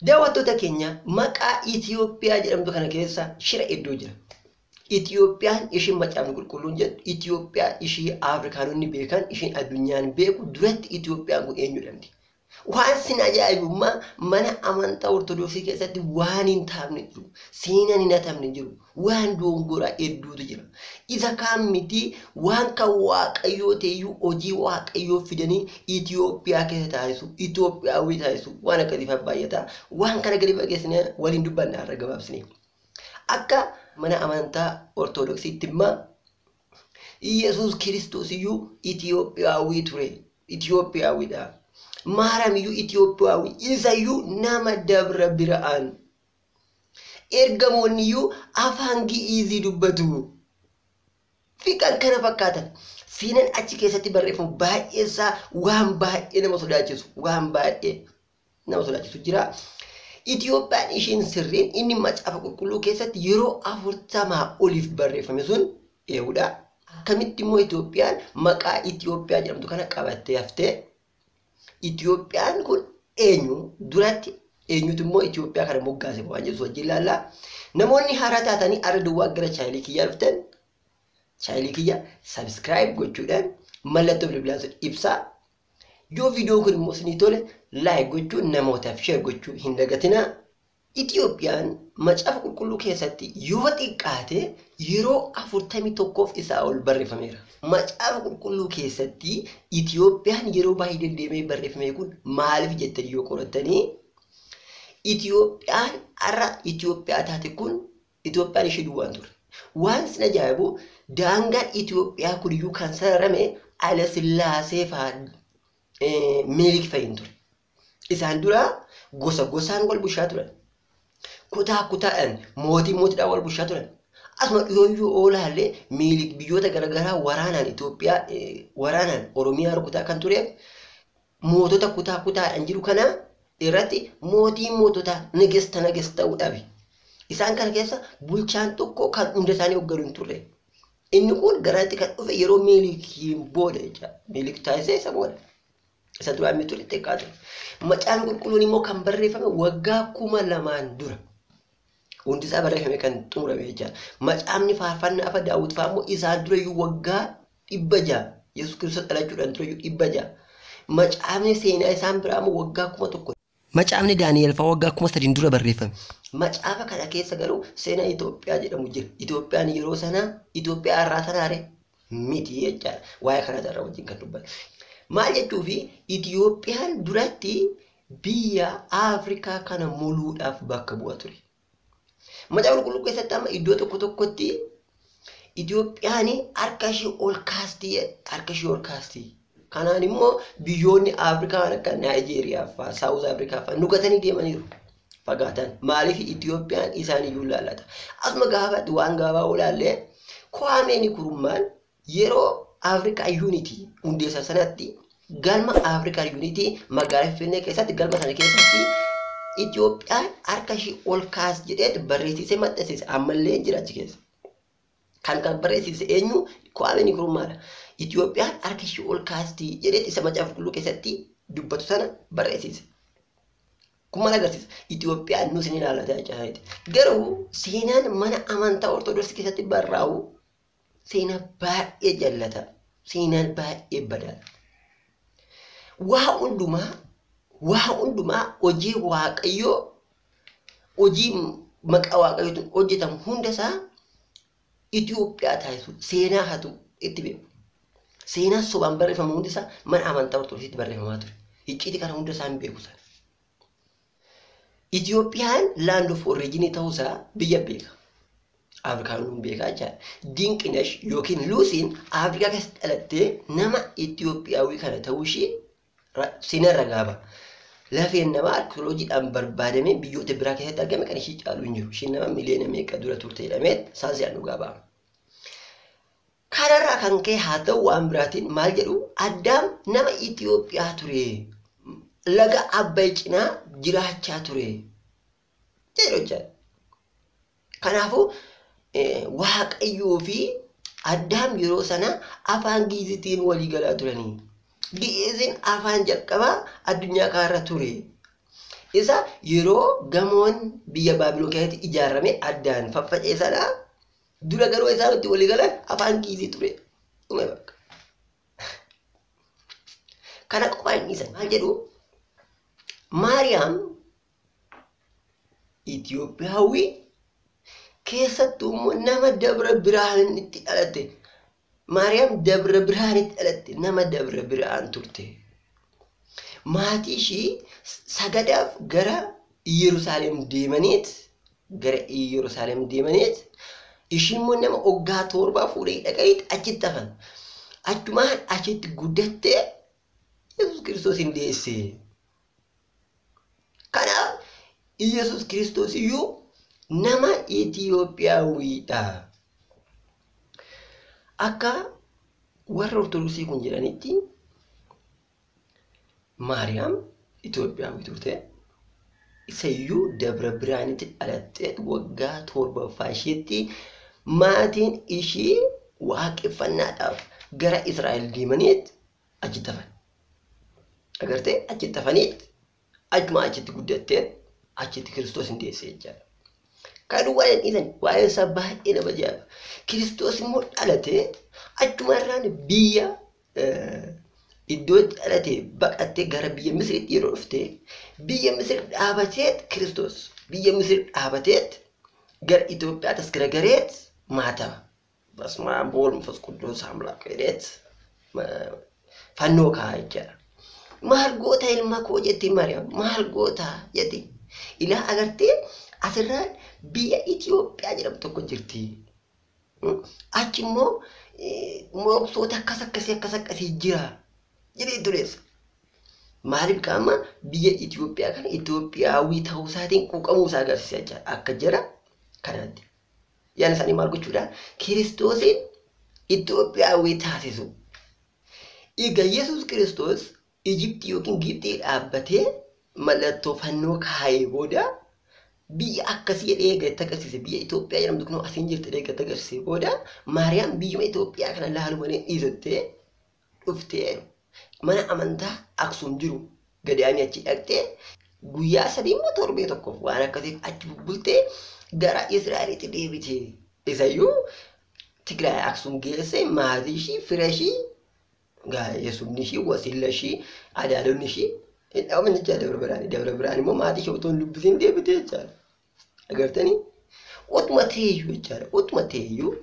Daawwattoota keenya maqaa Itoophiyaa jedhamtu kana keessa shira iddoo jira. Itoophiyaan isheen macaafni qulqulluun jedhu Itoophiyaa ishee Afrikaanonni beekan isheen addunyaan beeku duratti Itoophiyaan kun eenyu jedhamti. Waan sin ajaa'ibummaa mana amantaa Ortodoksii keessatti waan hin taafne jiru. Seenaan hin hatamne jiru. Waan doongoraa hedduutu jira. Isa kaan miti waan kan Waaqayyoo ta'eyyuu hojii Waaqayyoo fidanii Itoophiyaa keessa taasisu, Itoophiyaawii taasisu waan akkasiif baay'ata. Waan kana gadi fageessinee waliin dubbanna har'a gabaabsinee. Akka mana amantaa Ortodoksiitti immoo Yesuus Kiristoos iyyuu Itoophiyaawii ture. Itoophiyaawidha. Maariyaam iyyuu Itoophiyaawii. Isa iyyuu nama dabra bira'aan. Ergamoonni iyyuu afaan Gi'izii dubbatu. Fi kan kana fakkaatan. Seenaan achi keessatti barreeffamu baay'ee isaa waan baay'ee nama sodaachisu. Waan baay'ee nama sodaachisu jira. Itoophiyaan isheen sirriin inni macaafa qulqulluu keessatti yeroo 40 oliif barreeffame sun eewudha. Akkamitti immoo Itoophiyaan maqaa Itoophiyaa jedhamtu kana qabattee haftee Itoophiyaan kun eenyu duratti eenyutu immoo Itoophiyaa kana moggaase waan jedhu wajjin ilaalla. Namoonni haaraa taatanii arra duwwaa gara chaayilii kiyyaa dhuftan chaayilii kiyya subscribe gochuudhaan mallattoo bilbilaa ibsaa. Yoo viidiyoon kun immoo isinii tole like gochuun namootaaf share gochuu hin dagatinaa. Itoophiyaan macaafa qulqulluu keessatti yoo xiqqaate yeroo 41f isaa ol barreeffameera. Macaafa qulqulluu keessatti Itoophiyaan yeroo baay'ee deddeemee barreeffame kun maaliif jettanii yoo qorattanii Itoophiyaan har'a Itoophiyaa taate kun Itoophiyaan ishee duwwaan ture. Waan sin ajaa'ibu daangaan Itoophiyaa kun iyyuu kan sararame Haile Sillaasee fa'aa Minilik fa'iin ture. Isaan dura gosa gosaan wal bushaa turan. Kutaa kutaadhaan mootiidhaan wal bushaa turan. Asuma dhiyooyyuu oolaallee Minilik biyyoota garaagaraa waraanaan Itoophiyaa waraanaan Oromiyaa rukutaa kan tureef mootota kutaa kutaadhaan jiru kana irratti moototaa negesta ta'uudhaaf. Isaan kana keessa bulchaan tokko kan hunda isaanii hogganu hin turre. Inni kun garaatti kan dhufe yeroo Minilikiin booda jecha Minilik taasisee isa booda. Isa duraan mitu xiqqaa ture. Macaafni qulqulluun immoo kan barreeffame waggaa 2000 dura. Hundi isaa barreeffame kan xumurame jecha. Macaafni faarfannaa afa Daawit fa'aa immoo isaan dura iyyuu waggaa 600 Yesuus Kiristoos dhalachuudhaan dura iyyuu 600. Macaafni seenaa isaan biraa immoo waggaa 1000. Macaafni Daani'el fa'aa waggaa 3000 dura barreeffame. Macaafa kana keessa garuu seenaa Itoophiyaa jedhamu jira. Itoophiyaan yeroo sana Itoophiyaa har'aa tanaare miti jecha. Waa'ee kana irraa wajjin kan dubbatu. Maal jechuufi Itoophiyaan duratti biyya Afrikaa kana muluudhaaf bakka bu'a ture. Macaafa qulqulluu keessatti amma iddoo tokko tokkotti Itoophiyaan harka ishee ol kaasti. Kanaan immoo biyyoonni Afrikaa akka Naayijeeriyaa fa'aa Saawuz Afrikaa fa'aa nugatanii deemaniiru. Fagaatan maaliif Itoophiyaan isaan iyyuu laallata. Asuma gaafatti waan gaabaa olaallee Kwame Nkrummaan yeroo Africa Unity hundeessa sanatti galma Africa Unity magaalaa Finfinnee keessatti galma sana keessatti Itoophiyaan harka ishee ol kaas jedhee barreessisee maxxansiise ammallee jira achi keessa. Kan barreessise eenyu Kwame Nkrummaadha. Itoophiyaan harka ishee ol kaasti jedhee isa macaafa qulqulluu keessatti dubbatu sana barreessise. Kun maal agarsiisa? Itoophiyaan nus ni ilaallata jechaadha. Garuu seenaan mana amantaa Ortodoksii keessatti barraa'u seenaa baay'ee jallata. Seenaan baay'ee badaadha. Waa hundumaa hojii Waaqayyoo hojii maqaa Waaqayyootiin hojjetamu hundasaa Itoophiyaa taasisu seenaa hatu itti beeku. Seenaan sobaan barreeffamu hundisaa mana amantaa Ortodoksiitti barreeffamaa ture. Icciitii kana hundasaa hin beeku sana. Itoophiyaan land of origin ta'uusaa biyya beeka. Afrikaan beekaa jechaadha. Dinqinesh yookiin Luusiin Afrikaa keessatti dhalattee nama Itoophiyaawii kana ta'uu ishee seenaa ragaa ba'a. Lafeen nama arkeoloojiidhaan barbaadamee biyyoota biraa keessatti argame kan ishee caalu hin jiru. Isheen nama miliyoona meeqa dura turte jedhamee saayinsii dhugaa ba'a. Kanarraa kan ka'e haa ta'u waan biraatiin maal jedhu Addaam nama Itoophiyaa ture. Laga Abbaay cinaa jiraachaa ture. Jedhu kanaafuu Waaqayyoo fi Addaam yeroo sana afaan Gi'iziitiin walii galaa turanii. Gi'iziin afaan jalqabaa addunyaa kanarra ture. Isa yeroo gamoon biyya Baabiloon keessatti ijaarame addaan faffacee sana dura garuu isaan itti walii galan afaan kiisii ture. Dhume bakka. Kana qofaa hin dhiisan maal jedhu Maariyaam Itoophiyaawii keessattuu immoo nama Dabra Birhaan itti dhalatte. Maariyaam Dabra Birhaan itti dhalatte nama Dabra Birhaan turte. Maatii ishii sagadaaf gara Yerusaalem deemaniit ishiin immoo nama waggaa 7 fuudhee dhaqaniit achitti hafan. Achumaan achitti guddattee Yesuus Kiristoos hin deesse. Kanaaf Yesuus Kiristoos iyyuu nama Itiyoophiyaawiidha. Akka warra Ortodoksii kun jedhanitti Maariyaam Itoophiyaawii turte. Isa iyyuu Dabra Birhaanitti dhalattee waggaa 7ffaa isheetti maatiin ishii waaqeffannaadhaaf gara Israa'el deemaniit achitti hafan. Agartee achitti hafaniit achuma achitti guddattee achitti Kiristoos hin deesse jechaadha. Kan waan dhiisan waa'ee isaa baay'ee nama ajaa'iba. Kiristoos immoo dhalatee achumarraan biyya iddootti dhalatee baqattee gara biyya Misiriitti yeroo dhufte biyya Misir dhaabateet Kiristoos biyya Misir dhaabateet gara Itoophiyaa tasgaragareet maatama. Basma Bool Manfas Qudduus Amlaak jedheet fannoo kaa'aa jechaadha. Maal goota ilma koo jetti Maariyaam maal goota jetti. Ilaa agartee asirraan biyya Itoophiyaa jedhamtu tokko jirti. Achi immoo mooksoota akkas akkasii jira jedhee dureessa. Maaliif qaama biyya Itoophiyaa kana Itoophiyaawii ta'uu isaatiin quuqamuu isaa agarsiisa jechaadha. Akka jira kanaatti. Yaani isaanii maal gochuudha? Kiristoosiin Itoophiyaawii taasisu. Egaa Yesuus Kiristoos Ijiptii yookiin Gibxii dhaabbatee mallattoo fannoo kaayee booda biyya akkasii jedhee eegatti agarsiise. Biyya Itoophiyaa jedhamtu kun asiin jirti jedhee eegatti agarsiise booda Maariyaam biyyuma Itoophiyaa kana laalu malee dhiisottee dhuftee mana amantaa Aksuum jiru gadaanii achi dhaqxee guyyaa 3 immoo torbee tokkoof waan akkasiif achi bubbultee gara Israa'elitti deebite. Isayyuu Tigraay Aksuum geesse maatii ishii fira ishii Yesuumni ishii wasiila ishii adaalonni ishii dhaabamni jechaadha. Dabra Birhaan immoo maatii ishee otoo hin dubbisiin deebite jechaadha. Agartanii otuma ta'eeyyuu jechaadha. Otuma ta'eeyyuu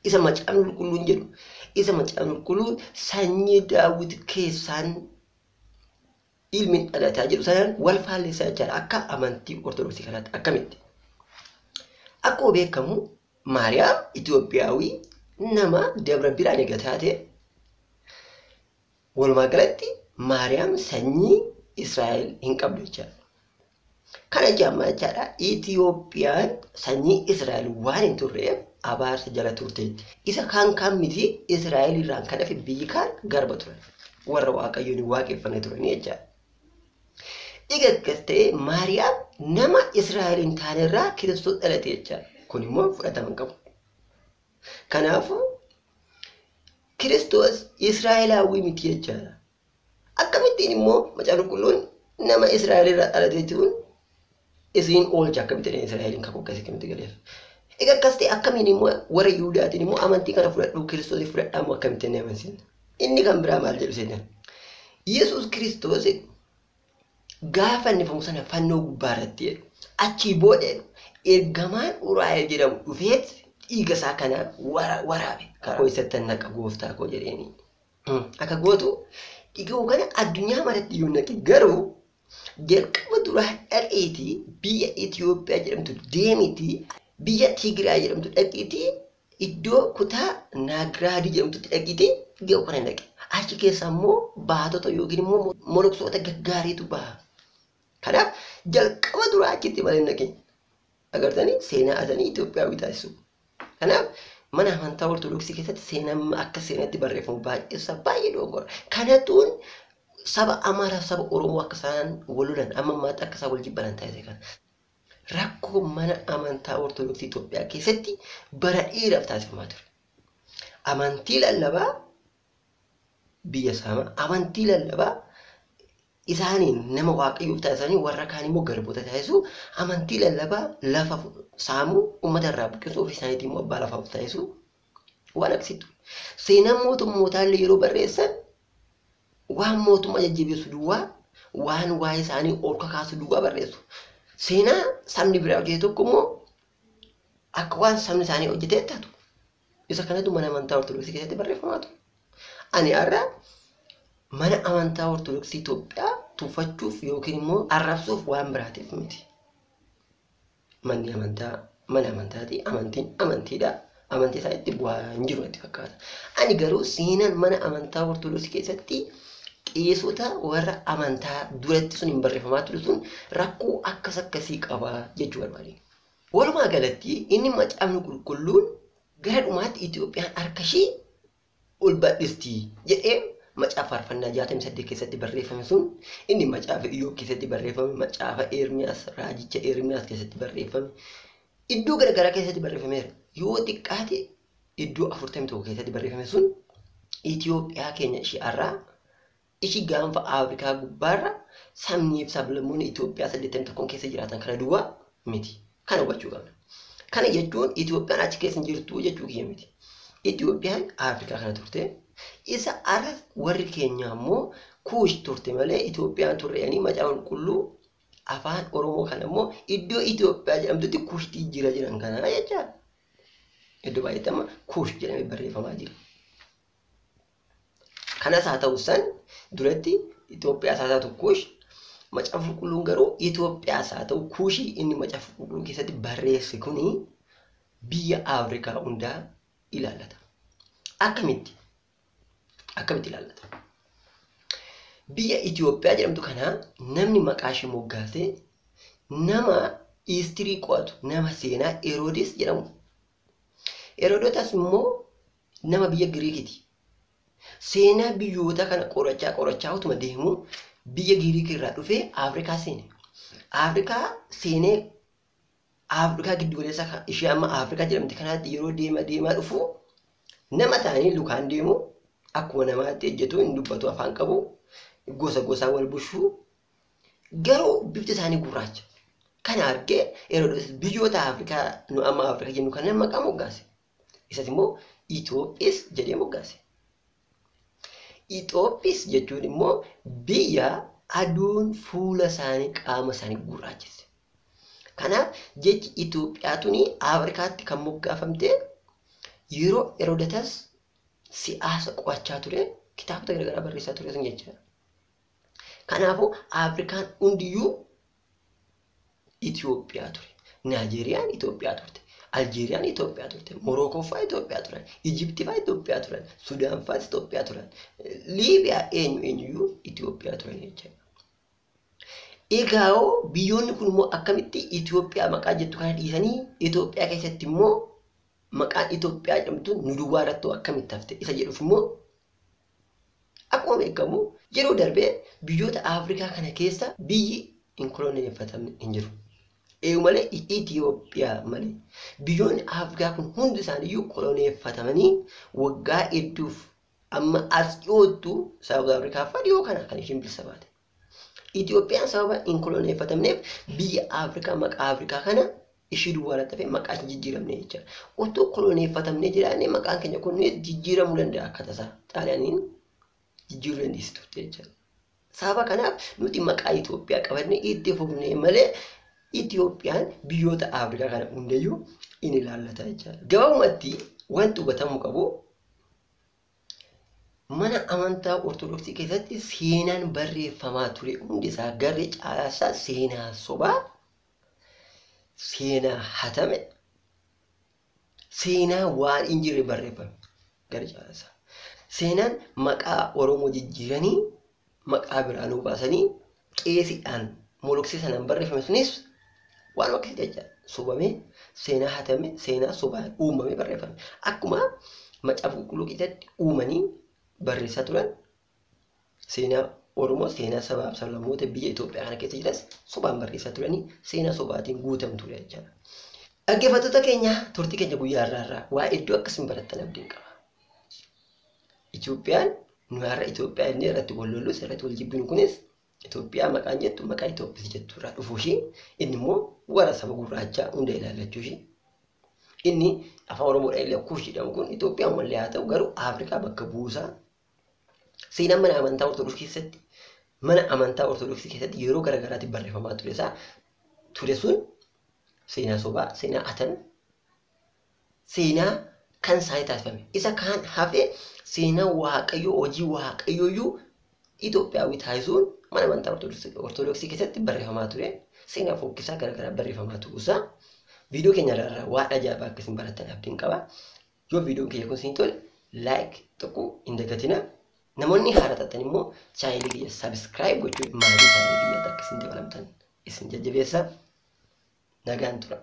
isa Macaan Qulqulluun jedhu isa Macaan Qulqulluun sanyii Daawit keessaan ilmi dhalataa jedhu sanaan wal faalleessaa jechaadha. Akka amantii Ortodoksii kanaatti akkamitti? Akkuma beekamu Maariyaam Itoophiyaawii nama Dabra Birhaan eega taate walumaa galatti Maariyaam sanyii Israa'el hin qabdu jechaadha. Kana jaammaa jechaadha. Itoophiyaan sanyii Israa'el waan hin turreef abaarsa jala turteetti. Isa kaan miti Israa'el irraan kan hafe biyyi kaan garba turan. Warra Waaqayyoon waaqeffannee turan jechaadha. Egaa akkas ta'e Maariyaam nama Israa'el hin taane irraa Kiristoos dhalate jechaadha. Kun immoo fudhatama hin qabu. Kanaafuu Kiristoos Israa'elaawii miti jechaadha. Akkamittiin immoo Macaan Qulqulluun nama Israa'el irraa dhalate jechuun isiin oolcha akkamittiin Israa'eliin kakuu akkasii akkamitti galeef. Egaa akkas ta'e akkamiin immoo warra Yihuudaatiin immoo amantii kana fudhadhuu Kiristoos fudhadhaa immoo akkamittiin amansiin. Inni kan biraa maal jedhu seenan. Yesuus Kiristoos gaafa innifamu sana fannoo gubbaa irratti jedhu achii booda ergamaan Uraa'el jedhamu dhufeet dhiiga isaa kana waraabe. Karaa isatti naqa gooftaa koo jedheeni. Akka gootu dhiiga kana addunyaa maratti yoo naqi garuu jalqaba duraa dhaqeetii biyya Itoophiyaa jedhamtu deemitii biyya Tigraay jedhamtu dhaqiitii iddoo kutaa Naagiraadii jedhamtutti dhaqiitii dhiiga kana naqe. Achi keessa immoo baatota yookiin immoo moloksoota gaggaariitu baha. Kanaaf jalqaba duraa achitti malee naqe. Agartanii seenaa asanii Itoophiyaawii taasisu. Kanaaf mana amantaa Ortodoksii keessatti seenaan akka seenatti barreeffamu baay'ee dogoggora. Kanatuun saba Amaaraa saba Oromoo akka isaan wal lolan amma ammaatti akka isaan wal jibban taasise kana. Rakkoo mana amantaa Ortodoksii Itoophiyaa keessatti bara dheeraaf taasifamaa ture. Amantii lallabaa biyya saamaa amantii lallabaa isaaniin nama waaqayyoof taasisanii warra kaan immoo garboota taasisu amantii lallabaa lafa saamuu uummata irraa buqqisuu ofii isaaniitii immoo abbaa lafaa of taasisu waan agarsiisu. Seenaan mootummootaa yeroo barreessan waan mootummaa jajjabeessu duwwaa waan waa'ee isaanii ol kakaasu duwwaa barreessu. Seenaa sabni biraa hojjete tokko immoo akka waan sabni isaanii hojjetee taatu. Isa kanatu mana amantaa Ortodoksii keessatti barreeffamaa ture. Ani har'a mana amantaa Ortodoksii Itoophiyaa tuffachuuf yookiin immoo arrabsuuf waan biraatiif miti. Manni amantaa mana amantaati. Amantiin amantiidha. Amantii isaa itti bu'aa hin jiru natti fakkaata. Ani garuu seenaan mana amantaa Ortodoksii keessatti qeesota warra amantaa duratti sun hin barreeffamaa ture sun rakkoo akkasii qaba jechuu barbaade. Walumaa galatti inni macaafni qulqulluun gara dhumaatti Itoophiyaan harka ishee ol bal'isti jedhee macaafa faarfannaa 68 keessatti barreeffame sun inni macaafa Iyyoob keessatti barreeffame, macaafa Ermiyaas raajicha Ermiyaas keessatti barreeffame, iddoo garaagaraa keessatti barreeffameera. Yoo xiqqaate iddoo 41 keessatti barreeffame sun Itoophiyaa keenya ishee har'aa ishii gaanfa Afrikaa gubbaarra sabniif sablammoonni Itoophiyaa 81 keessa jiraatan kana duwwaa miti. Kana hubachuu qabna. Kana jechuun Itoophiyaan achi keessa hin jirtu jechuu kiyya miti. Itoophiyaan Afrikaa kana turte. Isa ara warri keenya immoo Kuush turte malee Itoophiyaan turreeyanii macaafa qulqulluu afaan Oromoo kana immoo iddoo Itoophiyaa jedhamtutti Kuushtii jiran kana jecha. Iddoo baay'eetti amma Kuush jedhamee barreeffamaa jira. Kanas haa ta'u san duratti Itoophiyaa haa ta'u Kuush macaafa qulqulluun garuu Itoophiyaa haa ta'u Kuushii inni macaafa qulqulluu keessatti barreesse kuni biyya Afrikaa hundaa ilaallata. Akkamitti ilaallata? Biyya Itoophiyaa jedhamtu kana namni maqaa ishee moggaasee nama istirii qo'atu nama seenaa Heroodis jedhamu. Herodotas immoo nama biyya Giriikiti. Seenaa biyyoota kana qorachaa utuma deemu biyya Giriik irraa dhufee Afrikaa seene. Afrikaa seenee Afrikaa giddu galeessa ishee amma Afrikaa jedhamti kanaatti yeroo deemaa dhufu nama ta'anii lukaan deemu akkuma namaatti ejjetu hin dubbatu afaan qabu gosa wal bushuu garuu bifti isaanii gurraacha. Kana argee Herodotas biyyoota Afrikaa nu amma Afrikaa jennu kana maqaa moggaase. Isas immoo Itoophiis jedhee moggaase. Itoophiis jechuun immoo biyya aduun fuula isaanii qaama isaanii gurraachesse. Kanaaf jechi Itoophiyaa tuni Afrikaatti kan moggaafamte yeroo Herodotas siyaasa qo'achaa ture kitaabota garaagaraa barreessaa ture sun jechuudha. Kanaafuu Afrikaan hundiyyuu Itoophiyaa ture. Naajeeriyaan Itoophiyaa turte. Aljeeriyaan Itoophiyaa turte. Morookoo fa'aa Itoophiyaa turan. Ijiptii fa'aa Itoophiyaa turan. Sudaan fa'aa Itoophiyaa turan. Liibiyaa eenyuyyuu Itoophiyaa turan jechuudha. Egaa biyyoonni kun immoo akkamitti Itoophiyaa maqaa jettu kana dhiisanii Itoophiyaa keessatti immoo maqaan Itoophiyaa jedhamtu nu duwwaa irratti akkamitti hafte isa jedhuuf immoo akkuma beekamu yeroo darbee biyyoota Afrikaa kana keessa biyyi hin koloneeffatamne hin jiru. Malee Itoophiyaa malee biyyoonni Afrikaa kun hundi isaaniiyyuu koloneeffatamanii waggaa hedduuf amma as dhiyootu South Afrikaa fa'aa dhiyoo kana kan isheen bilisa baate. Itoophiyaan sababa hin koloneeffatamneef biyya Afrikaa maqaa Afrikaa kana ishii duwwaa irratti hafee maqaa jijjiiramne jechuudha. Otoo koloneeffatamnee jiraannee maqaan keenya kun jijjiiramuu danda'a akka tasaa Xaaliyaaniin jijjiiruu dandeessi turte jechuudha. Sababa kanaaf nuti maqaa Itoophiyaa qabannee itti fufnee malee Itoophiyaan biyyoota Afrikaa kana hundayyuu in ilaallata jechuudha. Gabaabumatti wanti hubatamuu qabu mana amantaa Ortodoksii keessatti seenaan barreeffamaa ture hundi isaa garri caalaasaa seenaa sobaa, seenaa hatame, seenaa waan hin jirre barreeffame garri caalaasaa. Seenaan maqaa Oromoo jijjiiranii maqaa biraan baasanii qeesiidhaan moloksee sanaan barreeffame sunis waan akkasii jecha sobamee seenaa hatame seenaa sobaan uumamee barreeffame. Akkuma macaafa qulqulluu keessatti uumanii barreessaa turan seenaa Oromoo seenaa sabaaf sablammoota biyya Itoophiyaa kana keessa jiras sobaan barreessaa turanii seenaa sobaatiin guutamtudha jechuudha. Dhaggeeffattoota keenya turtii keenya guyyaa irraa waa iddoo akkasiin barattan abdiin qaba. Itoophiyaan nu har'a Itoophiyaa inni irratti wal lollu irratti wal jibbinu kunis Itoophiyaa maqaan jettu maqaa Itoophiis jettu irraa dhufuu ishee inni immoo warra saba gurraachaa hunda ilaallachuu ishee inni afaan Oromoodhaan illee kuush jedhamu kun Itoophiyaa mallee haa ta'u garuu Afrikaa bakka buusaa seenaan mana amantaa Ortodoksii keessatti yeroo garaagaraatti barreeffamaa ture sun seenaa sobaa, seenaa atan, seenaa kan isaanii taasifame. Isa kaan hafee seenaa Waaqayyoo hojii Waaqayyooyyuu Itoophiyaawii taasisuun mana amantaa Ortodoksii keessatti barreeffamaa ture. Seenaa fokkisaa garaagaraa barreeffamaa turuusaa viidiyoo keenya irraa waan ajaa'ibaa akka isin barattan abdiin qaba. Yoo viidiyoon keenya kun isin tole laayik tokko hin dagatina. Namoonni haaraa taatan immoo chaanelii kiyya sabiskiraayib gochuun maatii chaanelii kiyyaatti akka isin dabalamtan isin jajjabeessa. Nagaan tura.